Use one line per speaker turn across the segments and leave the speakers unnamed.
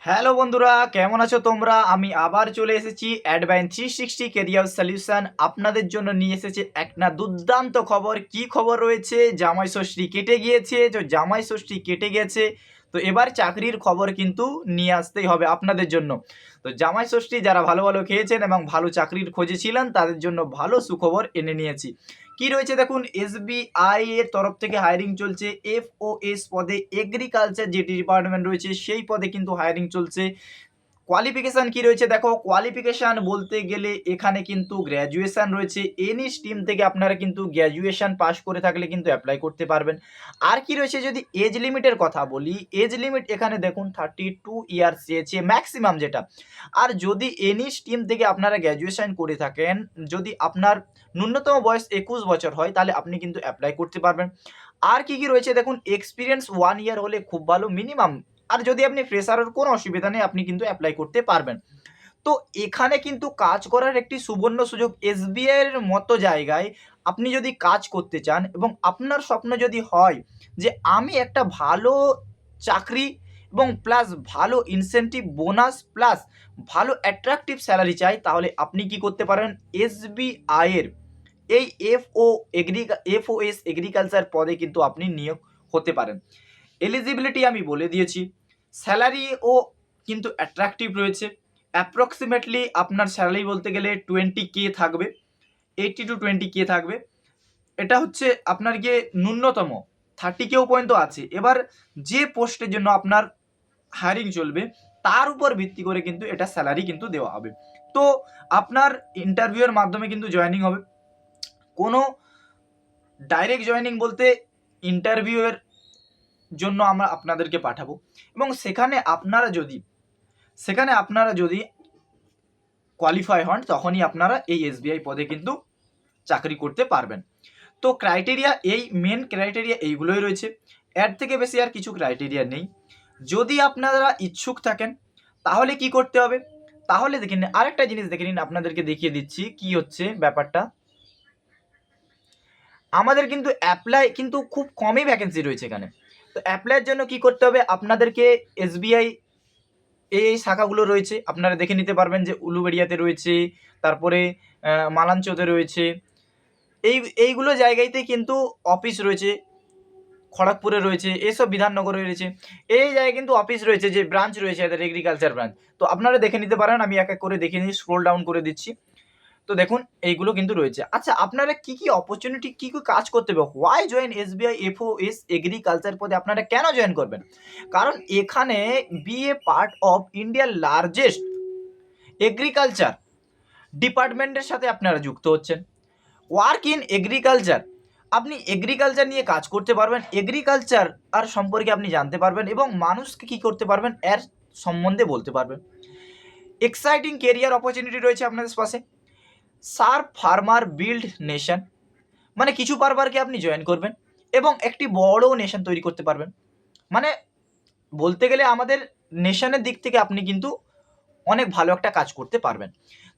Hello বন্ধুরা, কেমন আছো তোমরা? আমি আবার চলে এসেছি অ্যাডভাইন 360 ক্যারিয়ার সলিউশন। আপনাদের জন্য নিয়ে এসেছে একটা দুর্দান্ত খবর। কি খবর রয়েছে? জামাই ষষ্ঠী কেটে গিয়েছে। তো জামাই ষষ্ঠী কেটে গেছে, তো এবার চাকরির খবর কিন্তু নিয়ে আসতেই হবে আপনাদের জন্য। তো জামাই ষষ্ঠী যারা ভালো ভালো খেয়েছেন এবং ভালো চাকরির খোঁজে ছিলেন তাদের জন্য ভালো সুখবর এনে নিয়েছি। কি রয়েছে দেখুন, এসবিআই এর তরফ থেকে হায়ারিং চলছে। এফওএস পদে এগ্রিকালচার যেটি ডিপার্টমেন্ট রয়েছে সেই পদে কিন্তু হায়ারিং চলছে। কোয়ালিফিকেশান কি রয়েছে দেখো, কোয়ালিফিকেশান বলতে গেলে এখানে কিন্তু গ্র্যাজুয়েশান রয়েছে। এনি স্ট্রিম থেকে আপনারা কিন্তু গ্র্যাজুয়েশান পাস করে থাকলে কিন্তু অ্যাপ্লাই করতে পারবেন। আর কি রয়েছে, যদি এজ লিমিটের কথা বলি, এজ লিমিট এখানে দেখুন 32 ইয়ার্স চেয়েছে ম্যাক্সিমাম যেটা। আর যদি এনি স্ট্রিম থেকে আপনারা গ্র্যাজুয়েশান করে থাকেন, যদি আপনার ন্যূনতম বয়স 21 বছর হয় তাহলে আপনি কিন্তু অ্যাপ্লাই করতে পারবেন। আর কি কি রয়েছে দেখুন, এক্সপিরিয়েন্স 1 ইয়ার হলে খুব ভালো মিনিমাম। আর যদি আপনি ফ্রেশারের কোনো অসুবিধা নেই, আপনি কিন্তু অ্যাপ্লাই করতে পারবেন। তো এখানে কিন্তু কাজ করার একটি সুবর্ণ সুযোগ। এসবিআই এর মতো জায়গায় আপনি যদি কাজ করতে চান এবং আপনার স্বপ্ন যদি হয় যে আমি একটা ভালো চাকরি এবং প্লাস ভালো ইনসেনটিভ বোনাস প্লাস ভালো অ্যাট্রাকটিভ স্যালারি চাই, তাহলে আপনি কি করতে পারেন, এসবিআই এর এই এফওএস এগ্রিকালচার পদে কিন্তু আপনি নিয়োগ হতে পারেন। এলিজিবিলিটি আমি বলে দিয়েছি। স্যালারিও কিন্তু অ্যাট্রাকটিভ রয়েছে। অ্যাপ্রক্সিমেটলি আপনার স্যালারি বলতে গেলে 20K থাকবে, 80 to 20K থাকবে। এটা হচ্ছে আপনার গিয়ে ন্যূনতম। 30K পর্যন্ত আছে। এবার যে পোস্টের জন্য আপনার হায়ারিং চলবে তার উপর ভিত্তি করে কিন্তু এটা স্যালারি কিন্তু দেওয়া হবে। তো আপনার ইন্টারভিউয়ের মাধ্যমে কিন্তু জয়েনিং হবে। কোনো ডাইরেক্ট জয়েনিং বলতে ইন্টারভিউয়ের জন্য আমরা আপনাদেরকে পাঠাবো এবং সেখানে আপনারা যদি কোয়ালিফাই হন তখনই আপনারা এই এসবিআই পদে কিন্তু চাকরি করতে পারবেন। তো ক্রাইটেরিয়া, এই মেন ক্রাইটেরিয়া এইগুলোই রয়েছে। এর থেকে বেশি আর কিছু ক্রাইটেরিয়া নেই। যদি আপনারা ইচ্ছুক থাকেন তাহলে কি করতে হবে, তাহলে দেখে নিন। আরেকটা জিনিস দেখে নিন, আপনাদেরকে দেখিয়ে দিচ্ছি কি হচ্ছে ব্যাপারটা। আমাদের কিন্তু অ্যাপ্লাই কিন্তু খুব কমই ভ্যাকেন্সি রয়েছে এখানে। তো অ্যাপ্লাইয়ের জন্য কি করতে হবে, আপনাদেরকে এসবিআই এই শাখাগুলো রয়েছে, আপনারা দেখে নিতে পারবেন যে উলুবেড়িয়াতে রয়েছে, তারপরে মালাঞ্চতে রয়েছে, এইগুলো জায়গাতে কিন্তু অফিস রয়েছে। খড়গপুরে রয়েছে, এসব বিধাননগরে রয়েছে, এই জায়গায় কিন্তু অফিস রয়েছে, যে ব্রাঞ্চ রয়েছে এদের এগ্রিকালচার ব্রাঞ্চ। তো আপনারা দেখে নিতে পারেন, আমি এক এক করে দেখে নিই, স্ক্রোল ডাউন করে দিচ্ছি। তো দেখুন এইগুলো কিন্তু রয়েছে। আচ্ছা, আপনারা কি কি অপরচুনিটি, কি কি কাজ করতে হবে, হোয়াই জয়েন এসবিআই এফওএস এগ্রিকালচার পদে আপনারা কেন জয়েন করবেন? কারণ এখানে বি এ পার্ট অফ ইন্ডিয়ার লার্জেস্ট এগ্রিকালচার ডিপার্টমেন্টের সাথে আপনারা যুক্ত হচ্ছেন। ওয়ার্ক ইন এগ্রিকালচার, আপনি এগ্রিকালচার নিয়ে কাজ করতে পারবেন, এগ্রিকালচার আর সম্পর্কে আপনি জানতে পারবেন এবং মানুষকে কি করতে পারবেন এর সম্বন্ধে বলতে পারবেন। এক্সাইটিং কেরিয়ার অপরচুনিটি রয়েছে আপনাদের পাশে। সার্ভ ফার্মার বিল্ড নেশন, মানে কিছু ফার্মারকে আপনি জয়েন করবেন এবং একটি বড় নেশন তৈরি করতে পারবেন। মানে বলতে গেলে আমাদের নেশনের দিক থেকে আপনি কিন্তু অনেক ভালো একটা কাজ করতে পারবেন।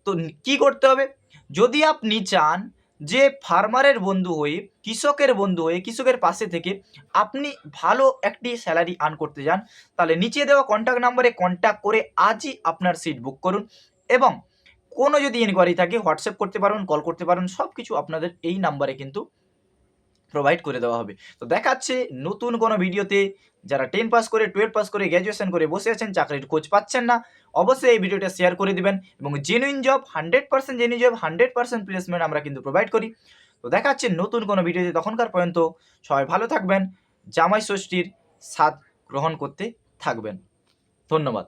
তো কি করতে হবে, যদি আপনি চান যে ফার্মারের বন্ধু হয়ে, কৃষকের বন্ধু হয়ে, কৃষকের পাশে থেকে আপনি ভালো একটি স্যালারি আর্ন করতে চান, তাহলে নিচে দেওয়া কন্ট্যাক্ট নাম্বারে কন্ট্যাক্ট করে আজই আপনার সিট বুক করুন এবং কোনো যদি ইনকোয়ারি থাকে হোয়াটসঅ্যাপ করতে পারবেন, কল করতে পারবেন, সব কিছু আপনাদের এই নাম্বারে কিন্তু প্রোভাইড করে দেওয়া হবে। তো দেখাচ্ছে নতুন কোনো ভিডিওতে। যারা 10 পাস করে, 12 পাস করে, গ্র্যাজুয়েশন করে বসে আছেন, চাকরির খোঁজ পাচ্ছেন না, অবশ্যই এই ভিডিওটা শেয়ার করে দিবেন। এবং genuine job 100% genuine job, 100% placement আমরা কিন্তু প্রোভাইড করি। তো দেখাচ্ছে নতুন কোনো ভিডিওতে, তখনকার পর্যন্ত সবাই ভালো থাকবেন, জামাই ষষ্ঠীর স্বাদ গ্রহণ করতে থাকবেন। ধন্যবাদ।